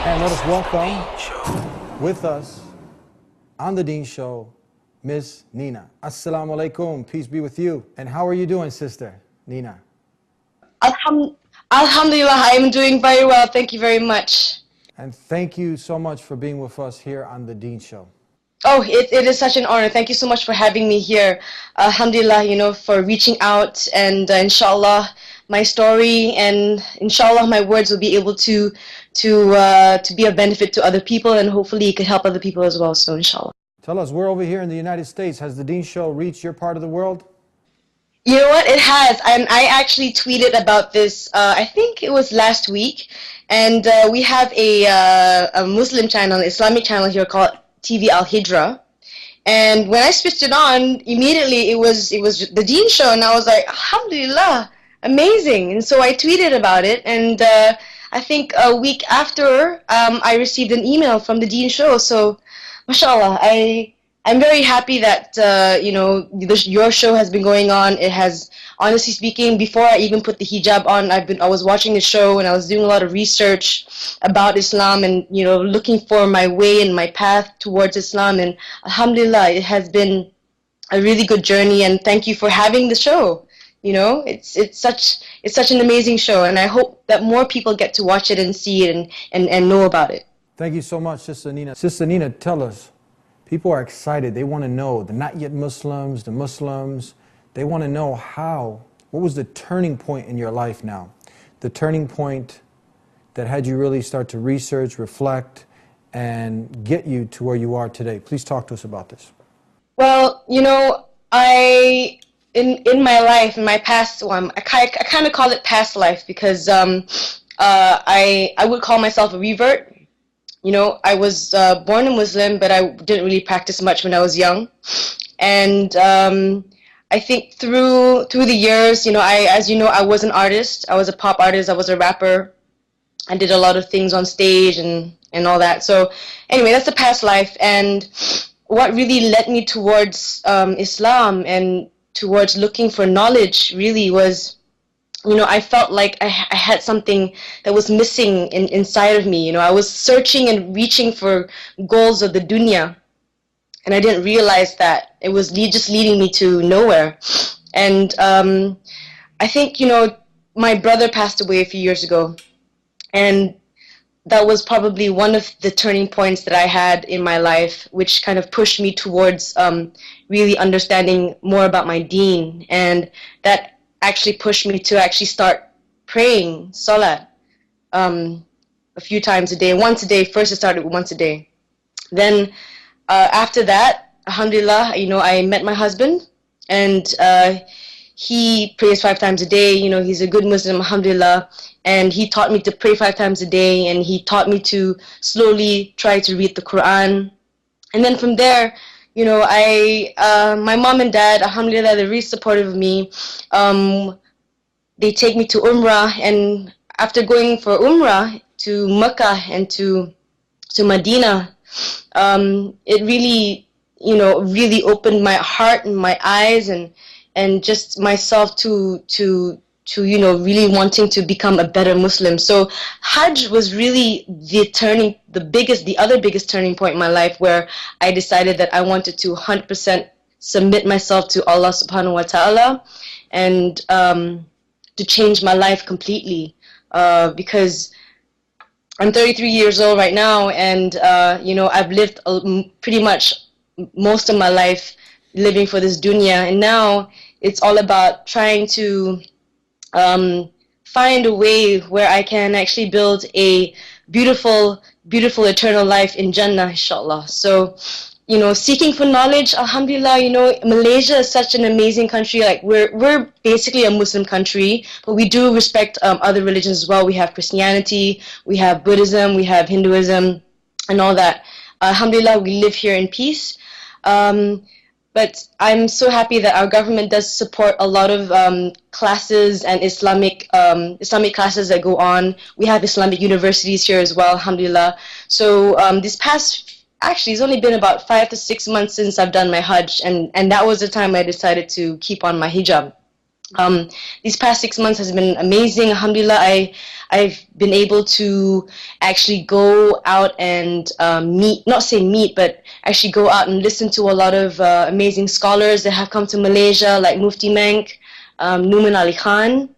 And let us welcome with us on the Dean Show, Miss Nina. Assalamu alaikum, peace be with you. And how are you doing, sister Nina? Alhamdulillah, I am doing very well. Thank you very much. And thank you so much for being with us here on the Dean Show. Oh, it is such an honor. Thank you so much for having me here. Alhamdulillah, for reaching out, and inshallah, my story and inshallah, my words will be able to be a benefit to other people, and hopefully it could help other people as well. So inshallah. Tell us, we're over here in the United States. Has the Dean Show reached your part of the world? You know what? It has. And I actually tweeted about this, I think it was last week. And we have a Muslim channel, Islamic channel here called TV Al Hijra. And when I switched it on, immediately it was the Dean Show. And I was like, Alhamdulillah, amazing. And so I tweeted about it. And I think a week after, I received an email from the Dean Show. So, mashallah, I'm very happy that your show has been going on. It has, honestly speaking, before I even put the hijab on, I was watching the show and I was doing a lot of research about Islam and looking for my way and my path towards Islam. And alhamdulillah, it has been a really good journey. And thank you for having the show. It's such an amazing show, and I hope that more people get to watch it and see it and know about it. Thank you so much, Sister Nina. Sister Nina, tell us. People are excited. They want to know, the not yet Muslims, the Muslims, they want to know what was the turning point in your life now? The turning point that had you really start to research, reflect, and get you to where you are today. Please talk to us about this. Well, in my life, in my past one, I kind of call it past life because I would call myself a revert. I was born a Muslim, but I didn't really practice much when I was young. And I think through the years, as you know, I was an artist. I was a pop artist. I was a rapper. I did a lot of things on stage and all that. So anyway, that's the past life. And what really led me towards Islam and towards looking for knowledge really was, I felt like I had something that was missing inside of me. I was searching and reaching for goals of the dunya, and I didn't realize that it was just leading me to nowhere. And I think, my brother passed away a few years ago, and that was probably one of the turning points that I had in my life, which kind of pushed me towards really understanding more about my deen, and that actually pushed me to actually start praying salat a few times a day. Once a day. First I started with once a day. Then after that, alhamdulillah, I met my husband, and he prays 5 times a day. He's a good Muslim, alhamdulillah, and he taught me to pray 5 times a day, and he taught me to slowly try to read the Quran. And then from there, my mom and dad, alhamdulillah, they're really supportive of me. They take me to Umrah, and after going for Umrah to Mecca and to Medina, it really, really opened my heart and my eyes and just myself to really wanting to become a better Muslim. So Hajj was really the other biggest turning point in my life, where I decided that I wanted to 100% submit myself to Allah subhanahu wa ta'ala and to change my life completely, because I'm 33 years old right now, and I've lived pretty much most of my life living for this dunya, and now it's all about trying to find a way where I can actually build a beautiful, beautiful eternal life in Jannah, inshallah. So, seeking for knowledge, alhamdulillah, Malaysia is such an amazing country. Like, we're basically a Muslim country, but we do respect other religions as well. We have Christianity, we have Buddhism, we have Hinduism, and all that. Alhamdulillah, we live here in peace. But I'm so happy that our government does support a lot of classes and Islamic classes that go on. We have Islamic universities here as well, alhamdulillah. So actually, it's only been about 5 to 6 months since I've done my Hajj, and that was the time I decided to keep on my hijab. These past 6 months has been amazing. Alhamdulillah, I've been able to actually go out and meet, not say meet, but actually go out and listen to a lot of amazing scholars that have come to Malaysia, like Mufti Menk, Numan Ali Khan,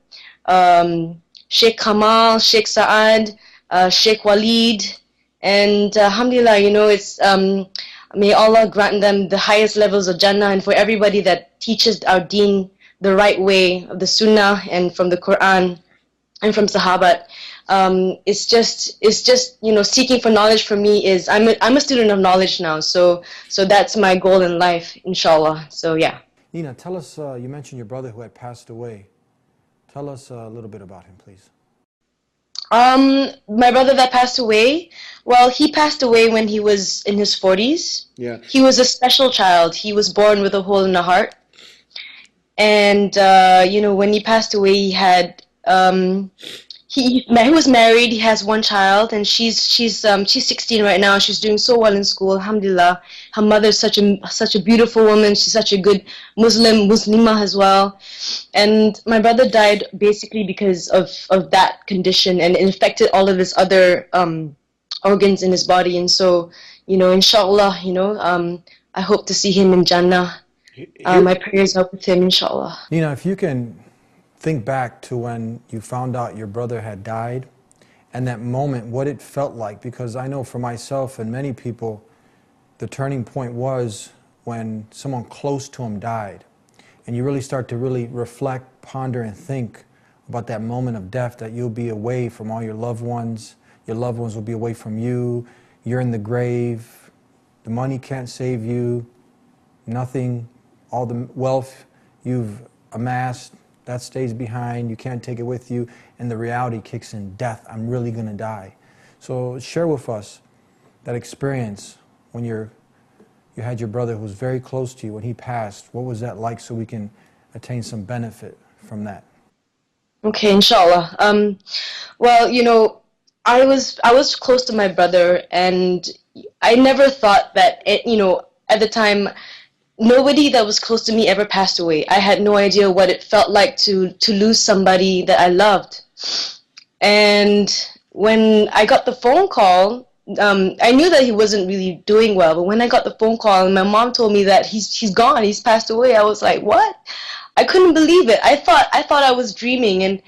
Sheikh Kamal, Sheikh Saad, Sheikh Walid, and alhamdulillah, it's may Allah grant them the highest levels of Jannah, and for everybody that teaches our deen the right way of the Sunnah and from the Quran and from Sahabat. It's just seeking for knowledge for me is I'm a student of knowledge now, so that's my goal in life, inshallah. So yeah. Nina, tell us, you mentioned your brother who had passed away. Tell us a little bit about him, please. My brother that passed away, well, he passed away when he was in his 40s. Yeah. He was a special child. He was born with a hole in the heart. And, when he passed away, he had, he was married, he has one child, and she's 16 right now. She's doing so well in school, alhamdulillah. Her mother's such a beautiful woman. She's such a good Muslimah as well. And my brother died basically because of that condition, and it infected all of his other organs in his body. And so, inshallah, I hope to see him in Jannah. My prayers are with him, inshallah. Nina, if you can think back to when you found out your brother had died and that moment, what it felt like, because I know for myself and many people, the turning point was when someone close to him died. And you really start to really reflect, ponder, and think about that moment of death, that you'll be away from all your loved ones will be away from you, you're in the grave, the money can't save you, nothing, all the wealth you've amassed, that stays behind, you can't take it with you, and the reality kicks in, death, I'm really gonna die. So share with us that experience when you had your brother who was very close to you, when he passed. What was that like, so we can attain some benefit from that? Okay, inshallah. Well, I was close to my brother, and I never thought that, at the time, nobody that was close to me ever passed away. I had no idea what it felt like to lose somebody that I loved. And when I got the phone call, I knew that he wasn't really doing well, but when I got the phone call and my mom told me that he's gone, he's passed away, I was like, what? I couldn't believe it. I thought I was dreaming. And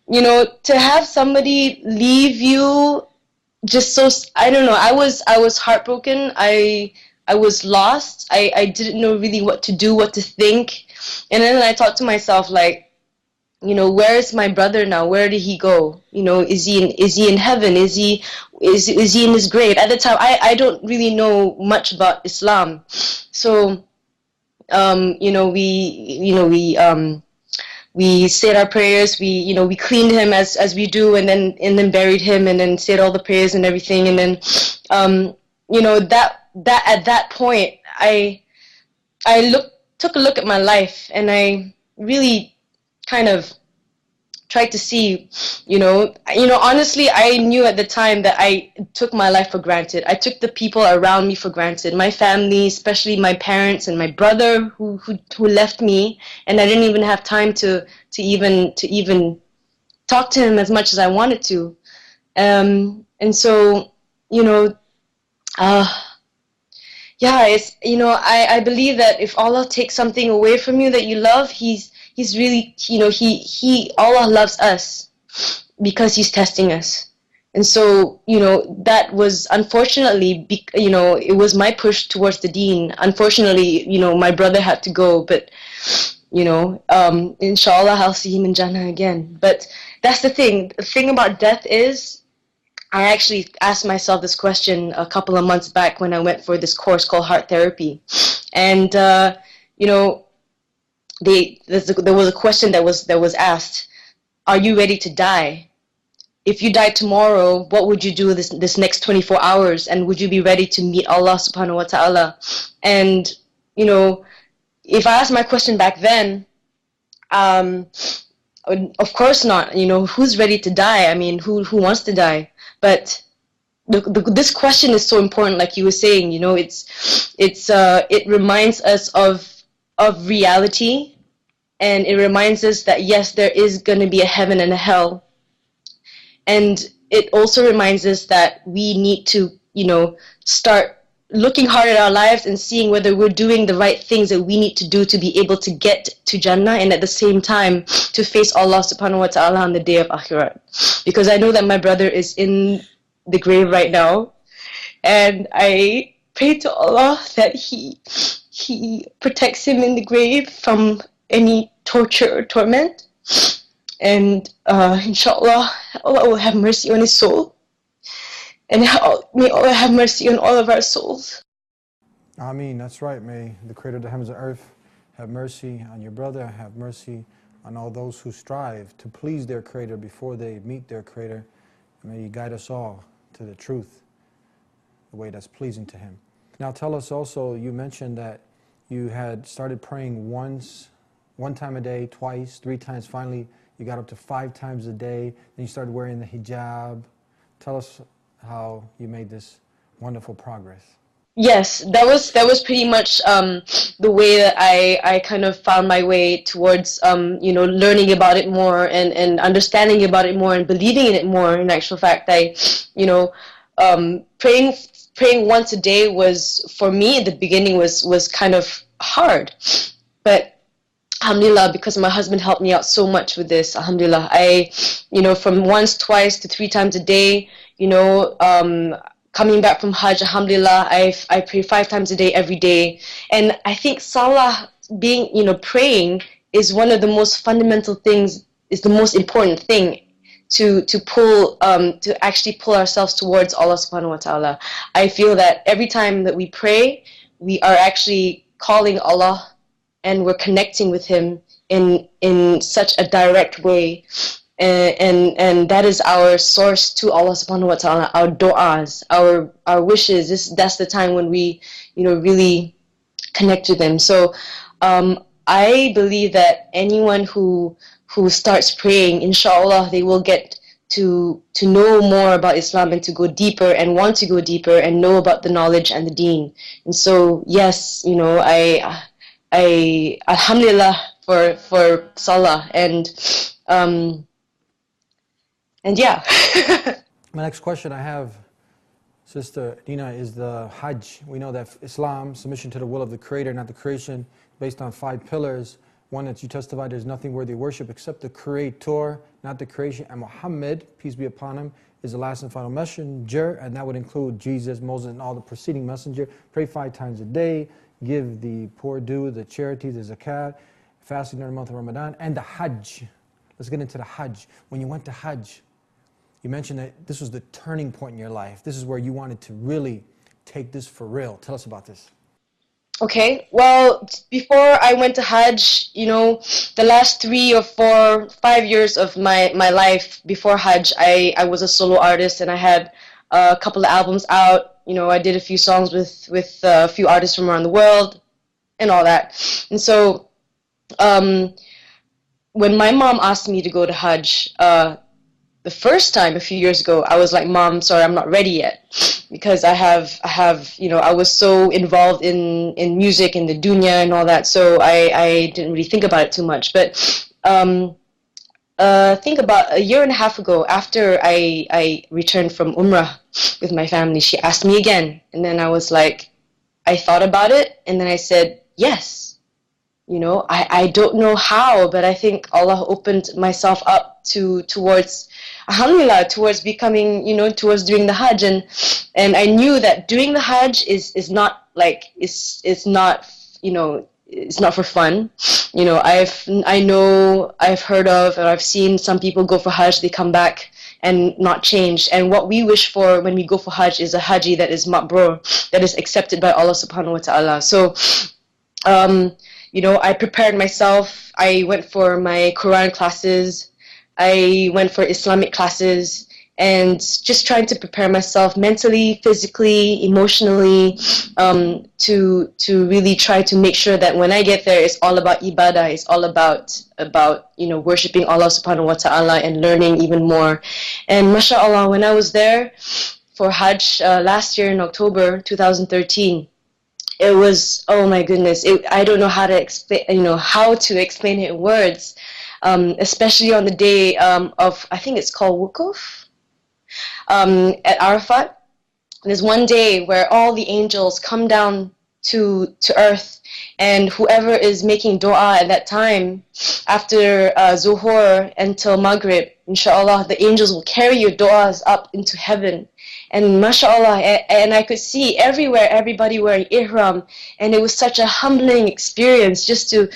to have somebody leave you, just so, I don't know, I was heartbroken. I was lost. I didn't know really what to do, what to think. And then I thought to myself, like, where is my brother now? Where did he go? Is he in heaven? Is he in his grave? At the time, I don't really know much about Islam. So, we said our prayers. We cleaned him as we do, and then buried him, and then said all the prayers and everything. And then, that at that point, I took a look at my life, and I really kind of tried to see, honestly, I knew at the time that I took my life for granted. I took the people around me for granted, my family, especially my parents and my brother who left me, and I didn't even have time to even talk to him as much as I wanted to. And so, yeah, it's, I believe that if Allah takes something away from you that you love, He's really, Allah loves us because He's testing us. And so, that was unfortunately, it was my push towards the deen. Unfortunately, my brother had to go, but, inshallah, I'll see him in Jannah again. But that's the thing. The thing about death is, I actually asked myself this question a couple of months back when I went for this course called Heart Therapy. And, there was a question that was asked, are you ready to die? If you died tomorrow, what would you do this next 24 hours? And would you be ready to meet Allah subhanahu wa ta'ala? And, if I asked my question back then, of course not. Who's ready to die? I mean, who wants to die? But this question is so important, like you were saying. It reminds us of reality, and it reminds us that yes, there is going to be a heaven and a hell. And it also reminds us that we need to, start looking hard at our lives and seeing whether we're doing the right things that we need to do to be able to get to Jannah, and at the same time to face Allah subhanahu wa ta'ala on the day of Akhirat. Because I know that my brother is in the grave right now, and I pray to Allah that He protects him in the grave from any torture or torment. And inshallah, Allah will have mercy on his soul. And may Allah have mercy on all of our souls. Ameen. That's right. May the Creator of the heavens and earth have mercy on your brother, have mercy on all those who strive to please their Creator before they meet their Creator. And may He guide us all to the truth, the way that's pleasing to Him. Now tell us also, you mentioned that you had started praying one time a day, twice, 3 times. Finally, you got up to 5 times a day. Then you started wearing the hijab. Tell us how you made this wonderful progress. Yes, that was pretty much the way that I kind of found my way towards learning about it more and understanding about it more and believing in it more. In actual fact, praying once a day was, for me at the beginning, was kind of hard, but alhamdulillah, because my husband helped me out so much with this, alhamdulillah, from once, twice to 3 times a day, coming back from Hajj, alhamdulillah, I pray 5 times a day, every day. And I think salah, praying, is one of the most fundamental things, is the most important thing to actually pull ourselves towards Allah subhanahu wa ta'ala. I feel that every time that we pray, we are actually calling Allah, and we're connecting with Him in such a direct way, and that is our source to Allah subhanahu wa ta'ala. Our du'as, our wishes. That's the time when we really connect with Him. So I believe that anyone who starts praying, inshallah, they will get to know more about Islam and to go deeper and want to go deeper and know about the knowledge and the deen. And so yes, I alhamdulillah for salah and yeah. My next question I have, Sister Nina, is the Hajj. We know that Islam, submission to the will of the Creator, not the creation, based on 5 pillars. One, that you testify there's nothing worthy of worship except the Creator, not the creation, and Muhammad, peace be upon him, is the last and final messenger, and that would include Jesus, Moses, and all the preceding messenger. Pray 5 times a day. Give the poor due, the charity, the zakat, fasting during the month of Ramadan, and the Hajj. Let's get into the Hajj. When you went to Hajj, you mentioned that this was the turning point in your life. This is where you wanted to really take this for real. Tell us about this. Okay, well, before I went to Hajj, the last 3 or 4, 5 years of my life before Hajj, I was a solo artist, and I had a couple of albums out. I did a few songs with a few artists from around the world and all that. And so when my mom asked me to go to Hajj the first time a few years ago, I was like, Mom, sorry, I'm not ready yet, because I was so involved in music and the dunya and all that, so I didn't really think about it too much. But think about a year and a half ago, after I returned from Umrah with my family, she asked me again, and then I was like, I thought about it, and then I said yes. I don't know how, but I think Allah opened myself up towards, alhamdulillah, towards becoming, towards doing the Hajj, and I knew that doing the Hajj is not like, it's not, it's not for fun. I've heard of, or I've seen some people go for Hajj, they come back and not change. And what we wish for when we go for Hajj is a Haji that is maqboor, that is accepted by Allah subhanahu wa ta'ala. So, I prepared myself. I went for my Quran classes. I went for Islamic classes, and just trying to prepare myself mentally, physically, emotionally, to really try to make sure that when I get there, it's all about ibadah, it's all about worshiping Allah subhanahu wa ta'ala and learning even more. And mashallah, when I was there for Hajj last year in October 2013, it was, oh my goodness, I don't know how to explain, how to explain it in words, especially on the day of, I think it's called Wukuf, at Arafat. There's one day where all the angels come down to earth, and whoever is making dua at that time, after Zuhur until Maghrib, inshallah, the angels will carry your du'as up into heaven. And mashallah, and I could see everywhere everybody wearing ihram, and it was such a humbling experience just to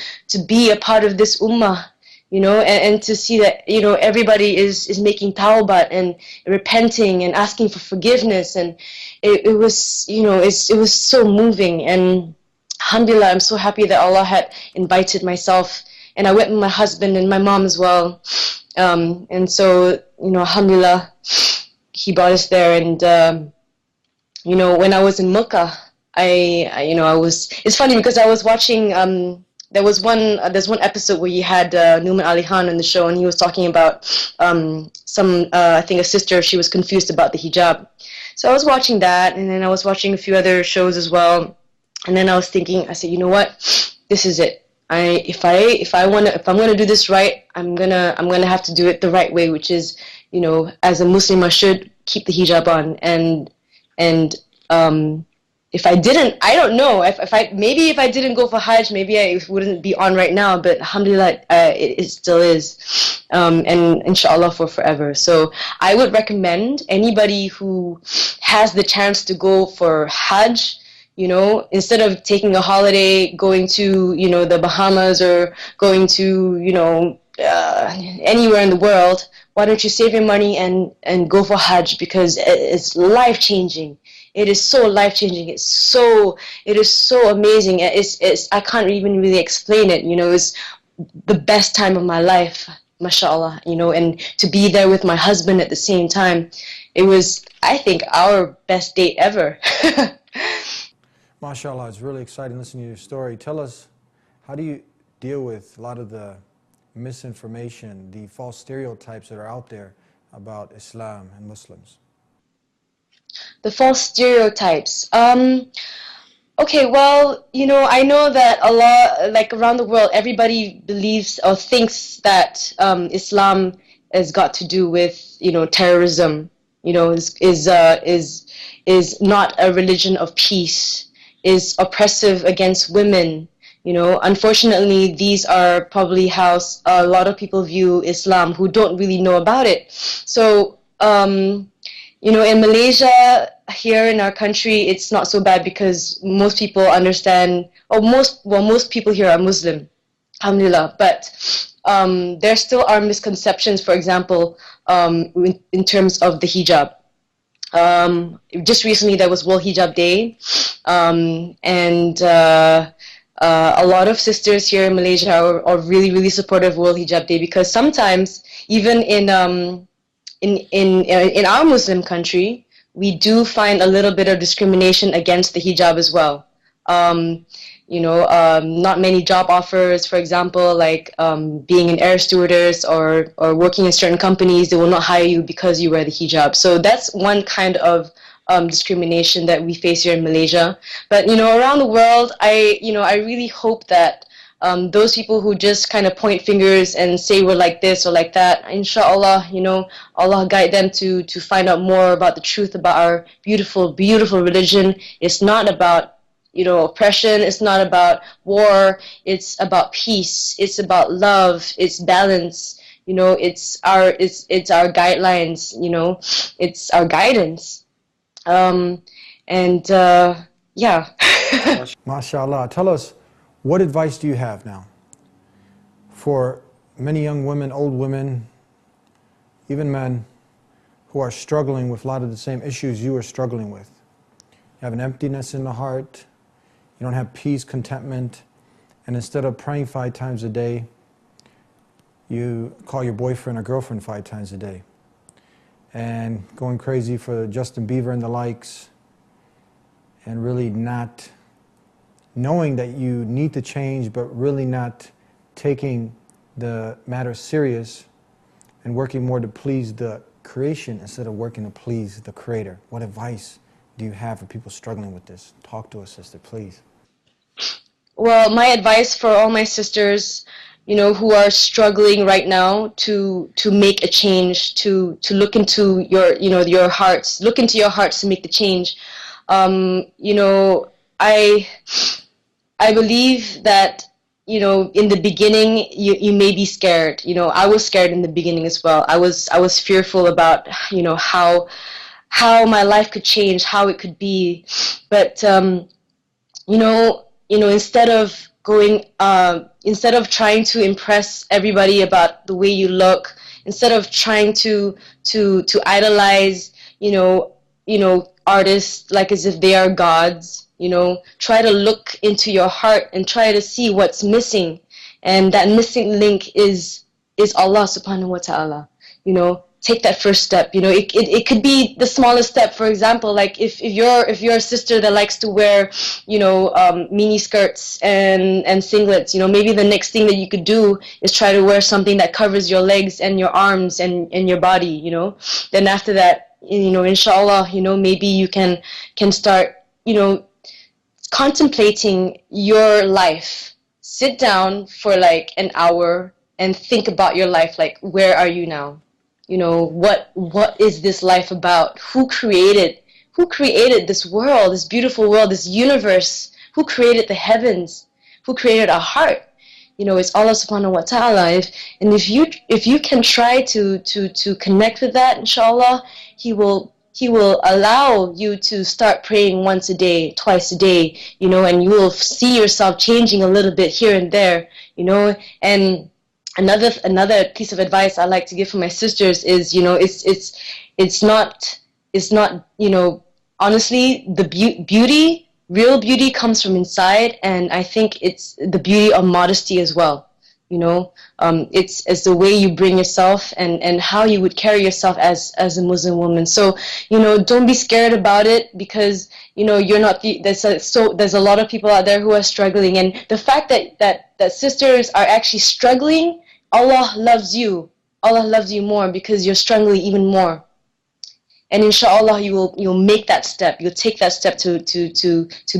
be a part of this ummah, and to see that, everybody is making tawbah and repenting and asking for forgiveness. And it was, it was so moving. And alhamdulillah, I'm so happy that Allah had invited myself, and I went with my husband and my mom as well. And so, alhamdulillah, he brought us there. And when I was in Mecca, it's funny because I was watching, there's one episode where you had Numan Ali Khan on the show, and he was talking about I think a sister, she was confused about the hijab. So I was watching that, and then I was watching a few other shows as well. And then I was thinking, I said, you know what, this is it. If I'm gonna do this right, I'm gonna have to do it the right way, which is, as a Muslim, I should keep the hijab on. And if I didn't, I don't know. If I didn't go for Hajj, maybe I wouldn't be on right now. But alhamdulillah, it still is, and inshallah for forever. So I would recommend anybody who has the chance to go for Hajj, instead of taking a holiday, going to, the Bahamas, or going to, anywhere in the world, why don't you save your money and go for Hajj, because it's life-changing. It is so life-changing. It is so amazing. I can't even really explain it. It's the best time of my life, mashallah, and to be there with my husband at the same time, it was, I think, our best date ever. MashaAllah, it's really exciting listening to your story. Tell us, how do you deal with a lot of the misinformation, the false stereotypes that are out there about Islam and Muslims? The false stereotypes. Okay, well, I know that a lot, like around the world, everybody believes or thinks that Islam has got to do with, terrorism, is not a religion of peace, is oppressive against women. Unfortunately, these are probably how a lot of people view Islam who don't really know about it. So, in Malaysia, here in our country, it's not so bad because most people understand, or most people here are Muslim, alhamdulillah. But there still are misconceptions, for example, in terms of the hijab. Just recently there was World Hijab Day, and a lot of sisters here in Malaysia are really, really supportive of World Hijab Day, because sometimes even in our Muslim country, we do find a little bit of discrimination against the hijab as well. Not many job offers, for example, like being an air stewardess or working in certain companies, they will not hire you because you wear the hijab. So that's one kind of discrimination that we face here in Malaysia. But around the world, I really hope that those people who just kind of point fingers and say we're like this or like that, inshallah, Allah guide them to find out more about the truth about our beautiful, beautiful religion. It's not about oppression. It's not about war. It's about peace. It's about love. It's balance. It's our guidelines. It's our guidance. Yeah. MashaAllah. Tell us, what advice do you have now for many young women, old women, even men who are struggling with a lot of the same issues you are struggling with? You have an emptiness in the heart. You don't have peace, contentment, and instead of praying 5 times a day, you call your boyfriend or girlfriend 5 times a day, and going crazy for Justin Bieber and the likes, and really not knowing that you need to change, but really not taking the matter serious and working more to please the creation instead of working to please the Creator. What advice do you have for people struggling with this? Talk to us, sister, please. Well, my advice for all my sisters, who are struggling right now to make a change, to look into your hearts, look into your hearts to make the change. I I believe that, in the beginning, you may be scared. I was scared in the beginning as well. I was fearful about, how my life could change, how it could be. But instead of trying to impress everybody about the way you look, instead of trying to idolize, artists like as if they are gods, try to look into your heart and try to see what's missing, and that missing link is Allah subhanahu wa ta'ala. Take that first step. It could be the smallest step. For example, like if you're a sister that likes to wear, mini skirts and singlets, maybe the next thing that you could do is try to wear something that covers your legs and your arms and your body. Then after that, inshallah, maybe you can start, contemplating your life. Sit down for like an hour and think about your life. Like, where are you now? What is this life about? Who created this world, this beautiful world, this universe? Who created the heavens? Who created our heart? It's Allah subhanahu wa ta'ala. If you can try to connect with that, inshallah, He will allow you to start praying once a day, twice a day, and you will see yourself changing a little bit here and there, and another piece of advice I like to give for my sisters is, it's not, honestly, the real beauty comes from inside, and I think it's the beauty of modesty as well. It's the way you bring yourself and how you would carry yourself as a Muslim woman. So, don't be scared about it, because, you're not there's a lot of people out there who are struggling, and the fact that sisters are actually struggling, Allah loves you. Allah loves you more because you're struggling even more. And inshallah, you'll make that step. You'll take that step to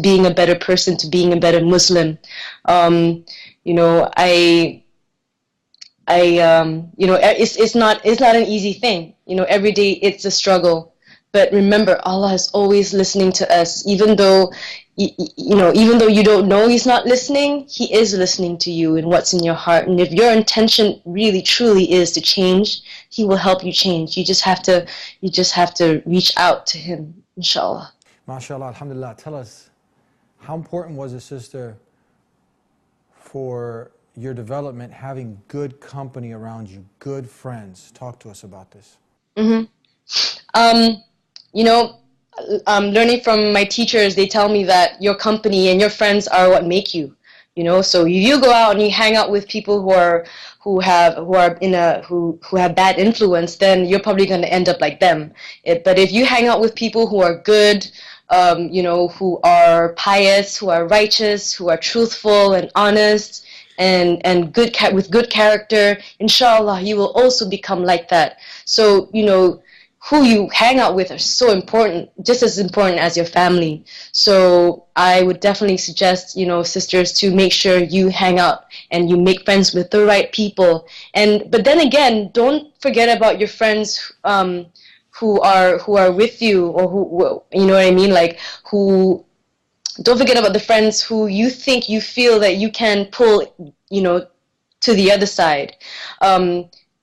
being a better person, to being a better Muslim. It's not an easy thing. Every day it's a struggle. But remember, Allah is always listening to us, even though you don't know He's not listening. He is listening to you and what's in your heart. And if your intention really truly is to change, He will help you change. You just have to reach out to Him, inshallah. MashaAllah, alhamdulillah. Tell us, how important was it, sister, for your development having good company around you, good friends? Talk to us about this. Learning from my teachers, they tell me that your company and your friends are what make you. So if you go out and you hang out with people who have bad influence, then you're probably going to end up like them. But if you hang out with people who are good, who are pious, who are righteous, who are truthful and honest, and with good character, inshallah, you will also become like that. So, who you hang out with are so important, just as important as your family. So I would definitely suggest, sisters, to make sure you hang out and you make friends with the right people. But then again, don't forget about your friends who are with you, or who, you know what I mean, like don't forget about the friends who you feel that you can pull, to the other side.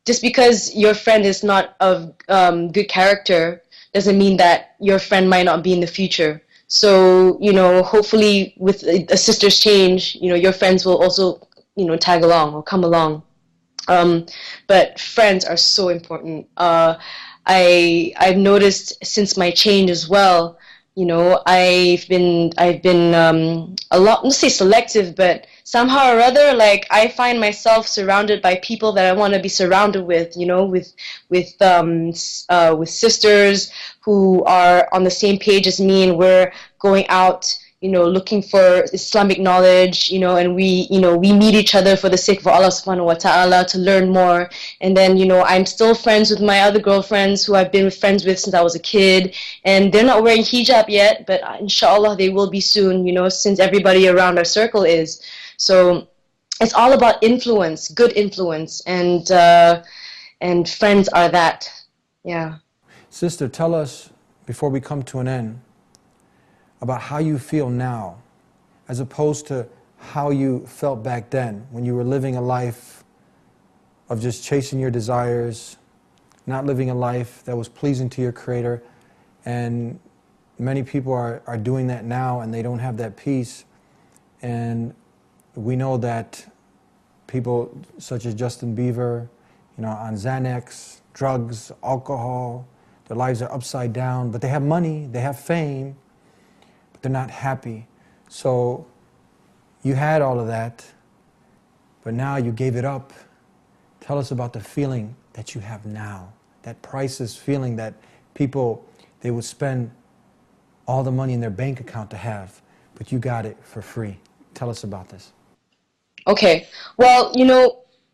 Just because your friend is not of good character doesn't mean that your friend might not be in the future. So, hopefully with a sister's change, your friends will also, tag along or come along. But friends are so important. I've noticed since my change as well, I've been a lot, let's say selective, but somehow or other, like, I find myself surrounded by people that I want to be surrounded with, with sisters who are on the same page as me, and we're going out, looking for Islamic knowledge, and we meet each other for the sake of Allah subhanahu wa ta'ala to learn more. And then, I'm still friends with my other girlfriends who I've been friends with since I was a kid, and they're not wearing hijab yet, but inshallah they will be soon, since everybody around our circle is. So it's all about influence, good influence, and friends are that. Yeah. Sister, tell us, before we come to an end, about how you feel now, as opposed to how you felt back then, when you were living a life of just chasing your desires, not living a life that was pleasing to your Creator. And many people are doing that now, and they don't have that peace. And we know that people such as Justin Bieber, on Xanax, drugs, alcohol, their lives are upside down, but they have money, they have fame, but they're not happy. So you had all of that, but now you gave it up. Tell us about the feeling that you have now, that priceless feeling that people, they would spend all the money in their bank account to have, but you got it for free. Tell us about this. Okay, well,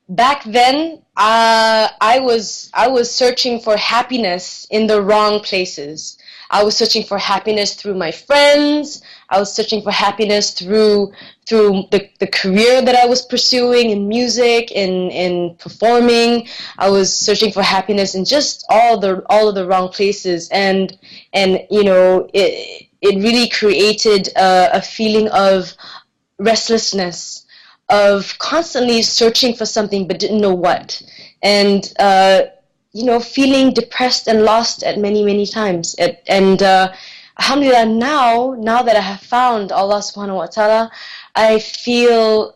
back then, I was searching for happiness in the wrong places. I was searching for happiness through my friends. I was searching for happiness through the career that I was pursuing in music, in performing. I was searching for happiness in just all of the wrong places, and it really created a feeling of restlessness, of constantly searching for something but didn't know what, and feeling depressed and lost at many times. And alhamdulillah, now that I have found Allah subhanahu wa ta'ala, I feel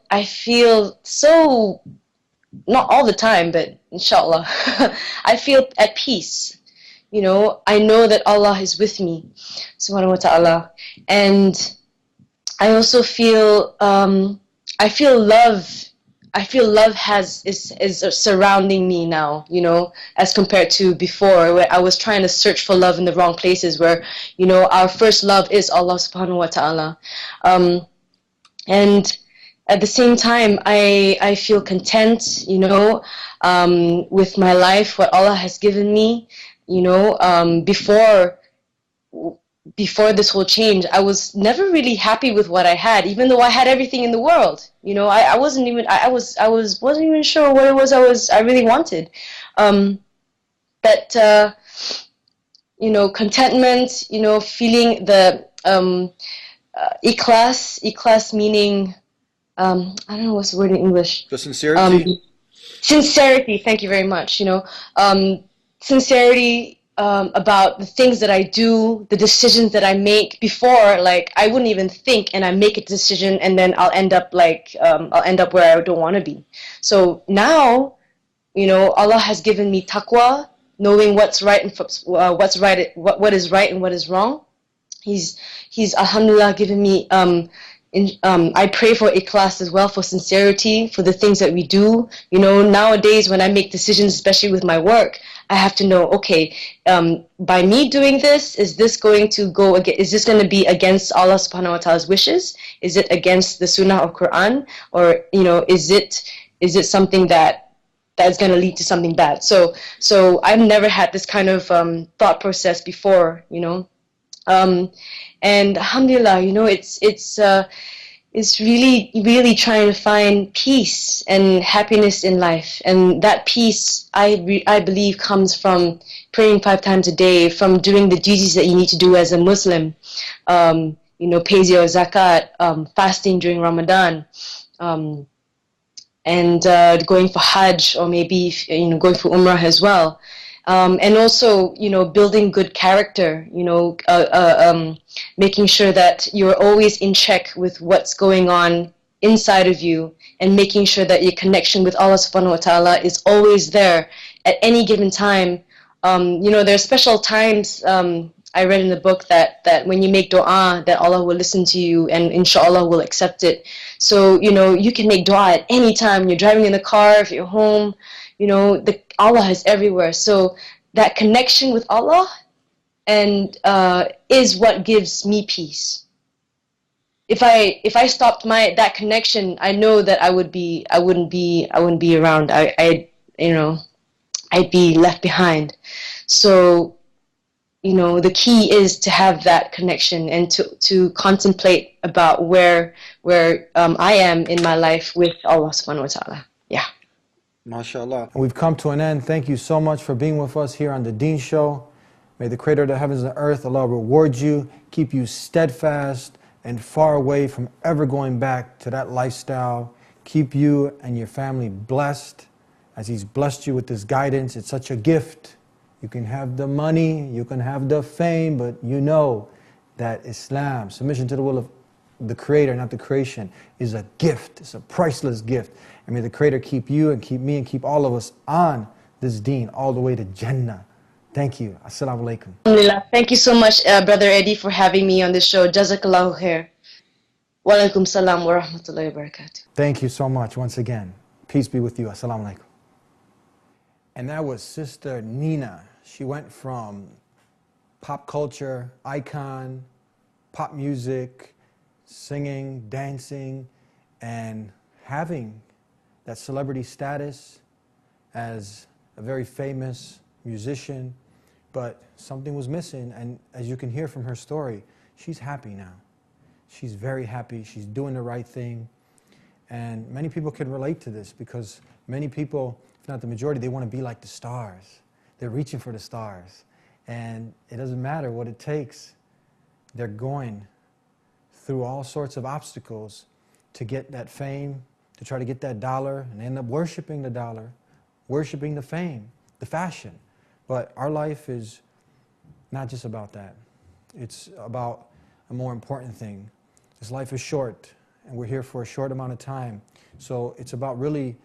so, not all the time, but inshallah, I feel at peace. I know that Allah is with me subhanahu wa ta'ala, and I also feel love. I feel love is surrounding me now, as compared to before, where I was trying to search for love in the wrong places, where, our first love is Allah subhanahu wa ta'ala. And at the same time, I feel content, with my life, what Allah has given me, before this whole change. I was never really happy with what I had, even though I had everything in the world. I wasn't even wasn't even sure what it was I really wanted. But contentment, feeling the ikhlas meaning, I don't know what's the word in English. The sincerity. Sincerity. Thank you very much. Sincerity. About the things that I do, the decisions that I make. Before, like, I wouldn't even think, and I make a decision, and then I'll end up where I don't want to be. So now, Allah has given me taqwa, knowing what's right and what is right and what is wrong. He's alhamdulillah given me. I pray for ikhlas as well, for sincerity, for the things that we do. Nowadays when I make decisions, especially with my work, I have to know, okay, by me doing this, is this going to be against Allah subhanahu wa ta'ala's wishes? Is it against the sunnah of Quran? Or, is it something that's going to lead to something bad? So I've never had this kind of thought process before, and alhamdulillah, it's really trying to find peace and happiness in life. And that peace, I believe, comes from praying 5 times a day, from doing the duties that you need to do as a Muslim, pays your zakat, fasting during Ramadan, and going for Hajj, or maybe going for Umrah as well. And also, building good character, making sure that you're always in check with what's going on inside of you, and making sure that your connection with Allah subhanahu wa ta'ala is always there at any given time. There are special times, I read in the book that when you make dua, that Allah will listen to you, and inshallah will accept it. So, you can make dua at any time. You're driving in the car, if you're home, Allah is everywhere. So that connection with Allah is what gives me peace. if I stopped that connection, I know that I wouldn't be around. I you know, I'd be left behind. So, you know, the key is to have that connection and to contemplate about where I am in my life with Allah subhanahu wa ta'ala. Yeah. MashaAllah. And we've come to an end. Thank you so much for being with us here on the Deen Show. May the Creator of the heavens and earth, Allah, reward you, keep you steadfast and far away from ever going back to that lifestyle. Keep you and your family blessed as He's blessed you with this guidance. It's such a gift. You can have the money, you can have the fame, but you know that Islam, submission to the will of the Creator, not the creation, is a gift. It's a priceless gift. And may the Creator keep you and keep me and keep all of us on this deen all the way to Jannah. Thank you. Assalamu alaikum. Alhamdulillah. Thank you so much, Brother Eddie, for having me on this show. Jazakallahu khair. Wa alaikum salam wa rahmatullahi wa barakatuh. Thank you so much once again. Peace be with you. Assalamu alaikum. And that was Sister Nina. She went from pop culture, icon, pop music, singing, dancing, and having that celebrity status as a very famous musician, but something was missing, and as you can hear from her story, she's happy now. She's very happy, she's doing the right thing, and many people can relate to this because many people, if not the majority, they want to be like the stars. They're reaching for the stars, and it doesn't matter what it takes. They're going through all sorts of obstacles to get that fame, to try to get that dollar, and they end up worshiping the dollar, worshiping the fame, the fashion. But our life is not just about that. It's about a more important thing. This life is short, and we're here for a short amount of time. So it's about really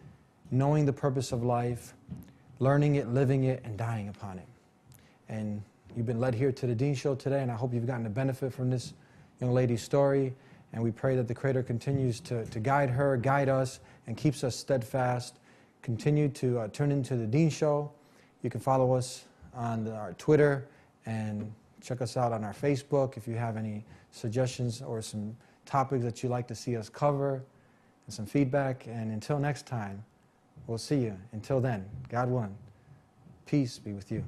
knowing the purpose of life, learning it, living it, and dying upon it. And you've been led here to the Deen Show today, and I hope you've gotten a benefit from this young lady's story. And we pray that the Creator continues to guide her, guide us, and keeps us steadfast. Continue to tune into the Deen Show. You can follow us on our Twitter and check us out on our Facebook if you have any suggestions or some topics that you'd like to see us cover and some feedback. And until next time, we'll see you. Until then, God willing, peace be with you.